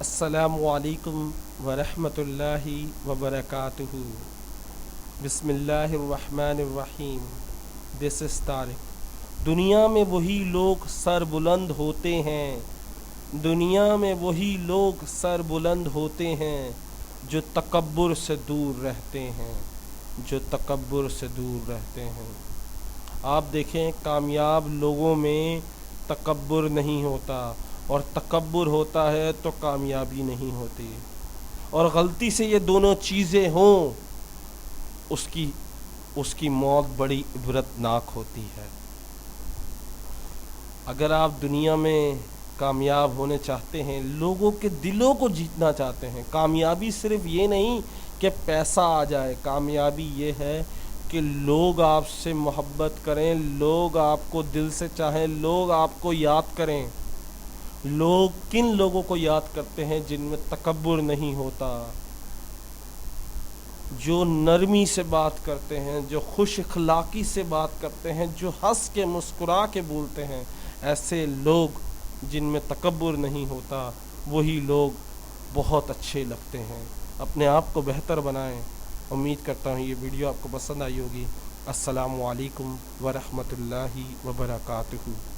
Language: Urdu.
السلام علیکم ورحمۃ اللہ وبرکاتہ۔ بسم اللہ الرحمن الرحیم۔ دس از طارق۔ دنیا میں وہی لوگ سر بلند ہوتے ہیں، دنیا میں وہی لوگ سر بلند ہوتے ہیں جو تکبر سے دور رہتے ہیں، جو تکبر سے دور رہتے ہیں۔ آپ دیکھیں کامیاب لوگوں میں تکبر نہیں ہوتا، اور تکبر ہوتا ہے تو کامیابی نہیں ہوتی، اور غلطی سے یہ دونوں چیزیں ہوں اس کی موت بڑی عبرتناک ہوتی ہے۔ اگر آپ دنیا میں کامیاب ہونے چاہتے ہیں، لوگوں کے دلوں کو جیتنا چاہتے ہیں، کامیابی صرف یہ نہیں کہ پیسہ آ جائے، کامیابی یہ ہے کہ لوگ آپ سے محبت کریں، لوگ آپ کو دل سے چاہیں، لوگ آپ کو یاد کریں۔ لوگ کن لوگوں کو یاد کرتے ہیں؟ جن میں تکبر نہیں ہوتا، جو نرمی سے بات کرتے ہیں، جو خوش اخلاقی سے بات کرتے ہیں، جو ہنس کے مسکرا کے بولتے ہیں۔ ایسے لوگ جن میں تکبر نہیں ہوتا، وہی لوگ بہت اچھے لگتے ہیں۔ اپنے آپ کو بہتر بنائیں۔ امید کرتا ہوں یہ ویڈیو آپ کو پسند آئی ہوگی۔ السلام علیکم ورحمۃ اللہ وبرکاتہ۔